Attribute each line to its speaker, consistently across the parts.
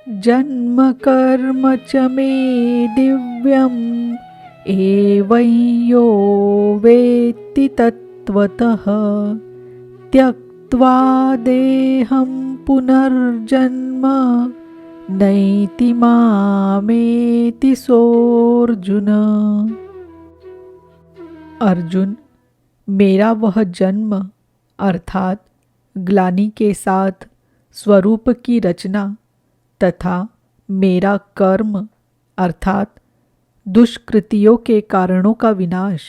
Speaker 1: जन्म कर्म च मे दिव्यम् एवं यो वेत्ति तत्त्वतः त्यक्त्वा देहं पुनर्जन्म नैति मामेति सोऽर्जुन। अर्जुन, मेरा वह जन्म अर्थात ग्लानि के साथ स्वरूप की रचना तथा मेरा कर्म अर्थात दुष्कृतियों के कारणों का विनाश,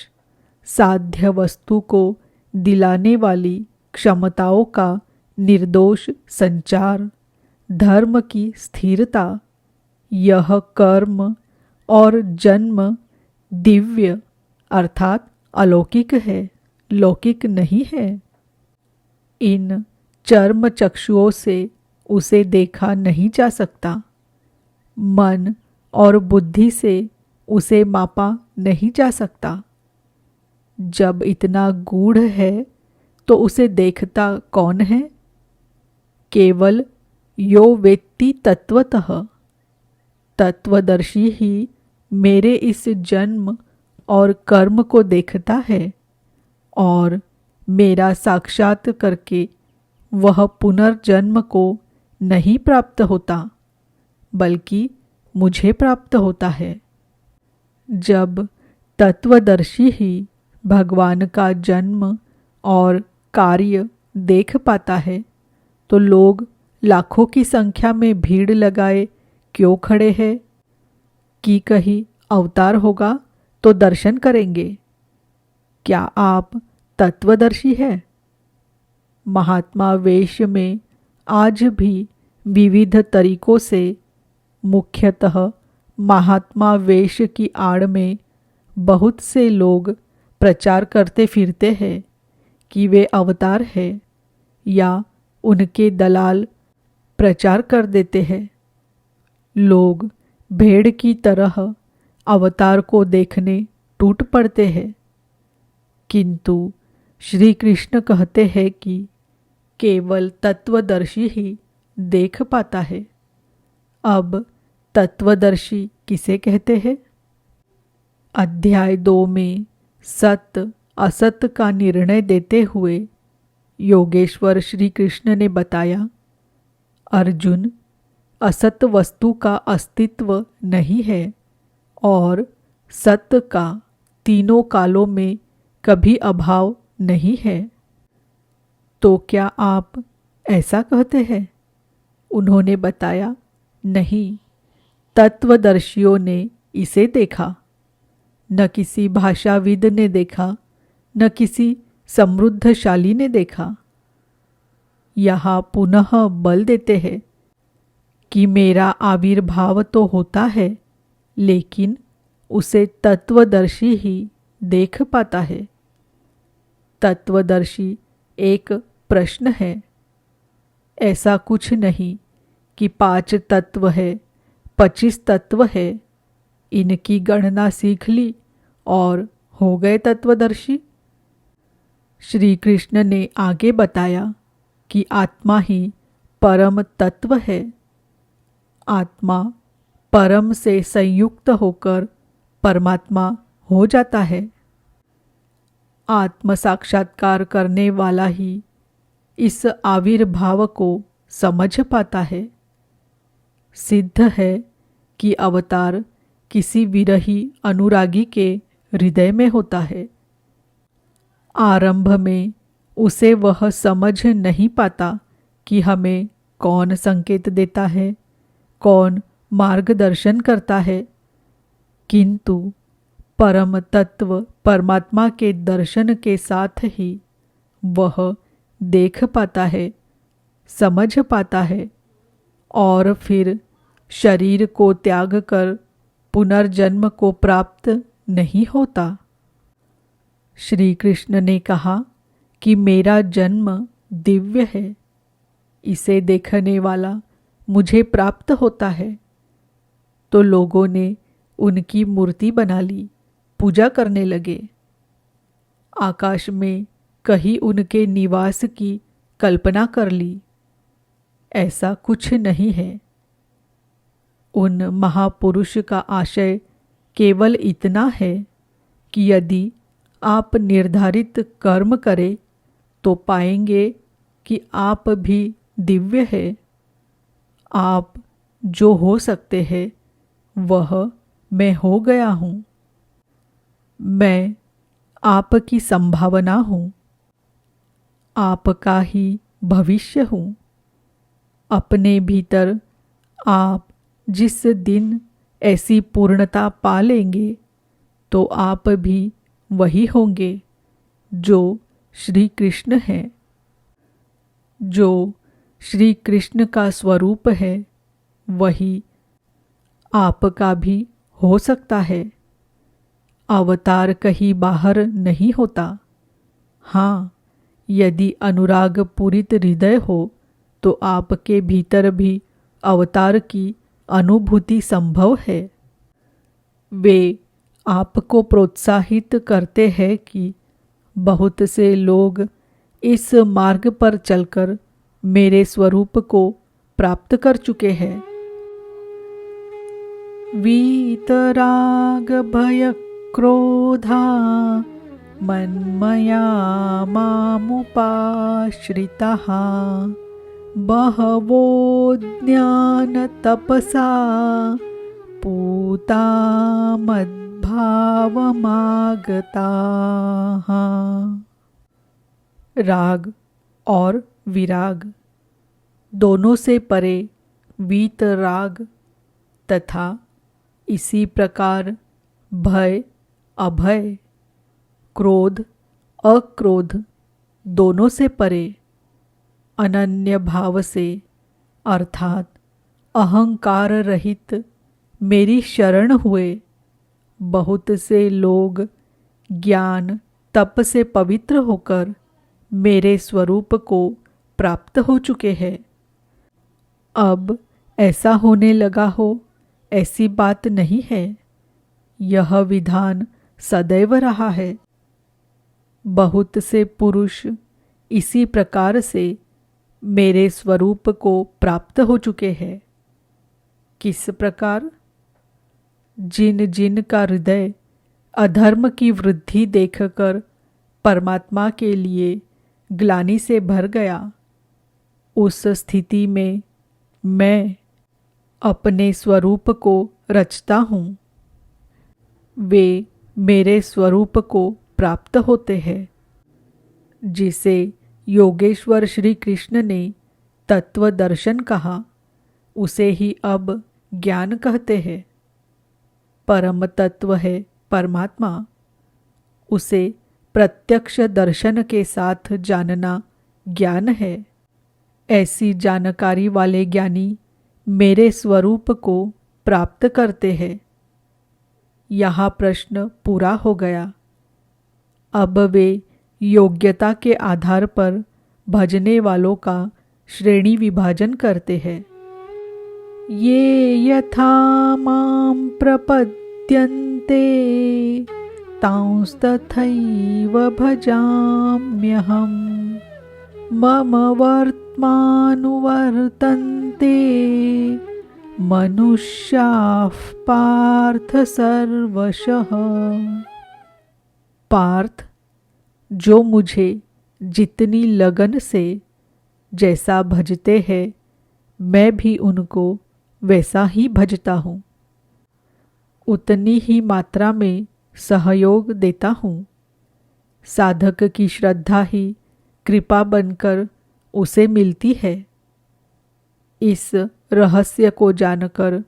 Speaker 1: साध्य वस्तु को दिलाने वाली क्षमताओं का निर्दोष संचार, धर्म की स्थिरता, यह कर्म और जन्म दिव्य अर्थात अलौकिक है, लौकिक नहीं है। इन चर्म चक्षुओं से उसे देखा नहीं जा सकता, मन और बुद्धि से उसे मापा नहीं जा सकता। जब इतना गूढ़ है तो उसे देखता कौन है? केवल यो वेत्ति तत्वतः, तत्वदर्शी ही मेरे इस जन्म और कर्म को देखता है और मेरा साक्षात करके वह पुनर्जन्म को नहीं प्राप्त होता बल्कि मुझे प्राप्त होता है। जब तत्वदर्शी ही भगवान का जन्म और कार्य देख पाता है तो लोग लाखों की संख्या में भीड़ लगाए क्यों खड़े हैं कि कहीं अवतार होगा तो दर्शन करेंगे। क्या आप तत्वदर्शी हैं? महात्मा वेश में आज भी विविध तरीकों से, मुख्यतः महात्मा वेश की आड़ में बहुत से लोग प्रचार करते फिरते हैं कि वे अवतार हैं, या उनके दलाल प्रचार कर देते हैं। लोग भेड़ की तरह अवतार को देखने टूट पड़ते हैं, किंतु श्री कृष्ण कहते हैं कि केवल तत्वदर्शी ही देख पाता है। अब तत्वदर्शी किसे कहते हैं? अध्याय 2 में सत्य असत का निर्णय देते हुए योगेश्वर श्री कृष्ण ने बताया, अर्जुन, असत वस्तु का अस्तित्व नहीं है और सत्य का तीनों कालों में कभी अभाव नहीं है। तो क्या आप ऐसा कहते हैं? उन्होंने बताया, नहीं, तत्वदर्शियों ने इसे देखा। न किसी भाषाविद ने देखा, न किसी समृद्धशाली ने देखा। यहाँ पुनः बल देते हैं कि मेरा आविर्भाव तो होता है, लेकिन उसे तत्वदर्शी ही देख पाता है। तत्वदर्शी एक प्रश्न है। ऐसा कुछ नहीं कि 5 तत्व है, 25 तत्व है, इनकी गणना सीख ली और हो गए तत्वदर्शी। श्री कृष्ण ने आगे बताया कि आत्मा ही परम तत्व है। आत्मा परम से संयुक्त होकर परमात्मा हो जाता है। आत्म साक्षात्कार करने वाला ही इस आविर्भाव को समझ पाता है। सिद्ध है कि अवतार किसी विरही अनुरागी के हृदय में होता है। आरंभ में उसे वह समझ नहीं पाता कि हमें कौन संकेत देता है, कौन मार्गदर्शन करता है, किंतु परम तत्व परमात्मा के दर्शन के साथ ही वह देख पाता है, समझ पाता है और फिर शरीर को त्याग कर पुनर्जन्म को प्राप्त नहीं होता। श्री कृष्ण ने कहा कि मेरा जन्म दिव्य है, इसे देखने वाला मुझे प्राप्त होता है। तो लोगों ने उनकी मूर्ति बना ली, पूजा करने लगे। आकाश में कहीं उनके निवास की कल्पना कर ली। ऐसा कुछ नहीं है। उन महापुरुष का आशय केवल इतना है कि यदि आप निर्धारित कर्म करें तो पाएंगे कि आप भी दिव्य है। आप जो हो सकते हैं वह मैं हो गया हूँ। मैं आपकी संभावना हूँ, आपका ही भविष्य हूँ। अपने भीतर आप जिस दिन ऐसी पूर्णता पा लेंगे तो आप भी वही होंगे जो श्री कृष्ण है। जो श्री कृष्ण का स्वरूप है वही आपका भी हो सकता है। अवतार कहीं बाहर नहीं होता। हाँ, यदि अनुराग पूरित हृदय हो तो आपके भीतर भी अवतार की अनुभूति संभव है। वे आपको प्रोत्साहित करते हैं कि बहुत से लोग इस मार्ग पर चलकर मेरे स्वरूप को प्राप्त कर चुके हैं। वीतराग भय क्रोधा मन्मया मामुपाश्रिताः बहवो ज्ञान तपसा पूता मद्भावमागताः। राग और विराग दोनों से परे वीतराग तथा इसी प्रकार भय अभय, क्रोध अक्रोध दोनों से परे अनन्य भाव से अर्थात अहंकार रहित मेरी शरण हुए बहुत से लोग ज्ञान तप से पवित्र होकर मेरे स्वरूप को प्राप्त हो चुके हैं। अब ऐसा होने लगा हो ऐसी बात नहीं है। यह विधान सदैव रहा है। बहुत से पुरुष इसी प्रकार से मेरे स्वरूप को प्राप्त हो चुके हैं। किस प्रकार? जिन जिन का हृदय अधर्म की वृद्धि देखकर परमात्मा के लिए ग्लानि से भर गया, उस स्थिति में मैं अपने स्वरूप को रचता हूँ। वे मेरे स्वरूप को प्राप्त होते हैं। जिसे योगेश्वर श्री कृष्ण ने तत्व दर्शन कहा, उसे ही अब ज्ञान कहते हैं। परम तत्व है परमात्मा। उसे प्रत्यक्ष दर्शन के साथ जानना ज्ञान है। ऐसी जानकारी वाले ज्ञानी मेरे स्वरूप को प्राप्त करते हैं। यहाँ प्रश्न पूरा हो गया। अब वे योग्यता के आधार पर भजने वालों का श्रेणी विभाजन करते हैं। ये यथा मां प्रपद्यन्ते तांस्तथैव भजाम्यहम् मम वर्त्मानुवर्तन्ते मनुष्याः पार्थ सर्वशः। पार्थ, जो मुझे जितनी लगन से जैसा भजते हैं मैं भी उनको वैसा ही भजता हूँ। उतनी ही मात्रा में सहयोग देता हूँ। साधक की श्रद्धा ही कृपा बनकर उसे मिलती है। इस रहस्य को जानकर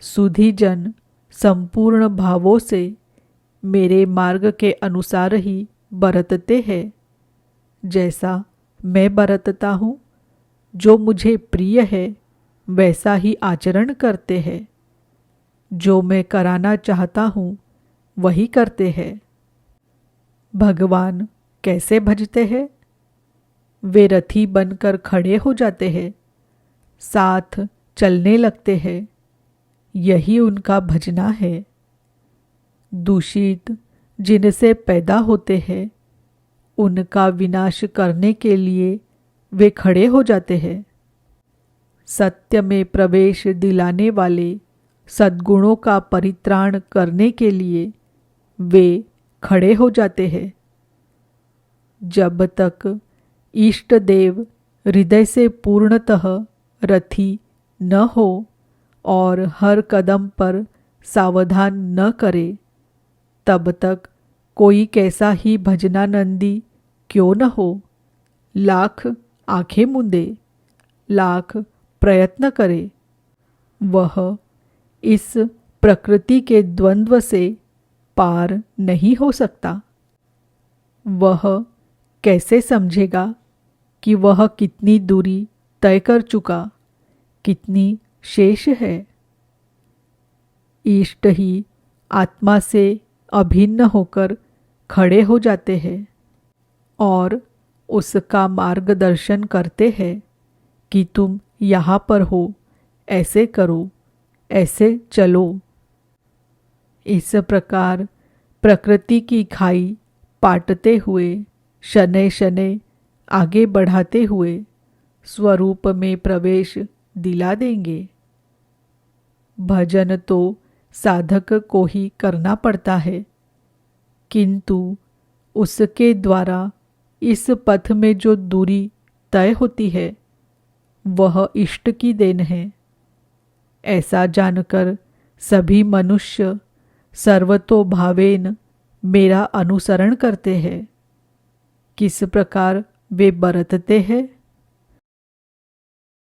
Speaker 1: सुधी जन संपूर्ण भावों से मेरे मार्ग के अनुसार ही बरतते हैं। जैसा मैं बरतता हूँ, जो मुझे प्रिय है वैसा ही आचरण करते हैं। जो मैं कराना चाहता हूँ वही करते हैं। भगवान कैसे भजते हैं? वे रथी बनकर खड़े हो जाते हैं, साथ चलने लगते हैं। यही उनका भजना है। दूषित जिनसे पैदा होते हैं उनका विनाश करने के लिए वे खड़े हो जाते हैं। सत्य में प्रवेश दिलाने वाले सद्गुणों का परित्राण करने के लिए वे खड़े हो जाते हैं। जब तक इष्ट देव हृदय से पूर्णतः रथी न हो और हर कदम पर सावधान न करे, तब तक कोई कैसा ही भजनानंदी क्यों न हो, लाख आंखें मूंदे, लाख प्रयत्न करे, वह इस प्रकृति के द्वंद्व से पार नहीं हो सकता। वह कैसे समझेगा कि वह कितनी दूरी तय कर चुका, कितनी शेष है। इष्ट ही आत्मा से अभिन्न होकर खड़े हो जाते हैं और उसका मार्गदर्शन करते हैं कि तुम यहाँ पर हो, ऐसे करो, ऐसे चलो। इस प्रकार प्रकृति की खाई पाटते हुए, शनै शनै आगे बढ़ाते हुए स्वरूप में प्रवेश दिला देंगे। भजन तो साधक को ही करना पड़ता है, किंतु उसके द्वारा इस पथ में जो दूरी तय होती है वह इष्ट की देन है। ऐसा जानकर सभी मनुष्य सर्वतोभावेन मेरा अनुसरण करते हैं। किस प्रकार वे बरतते हैं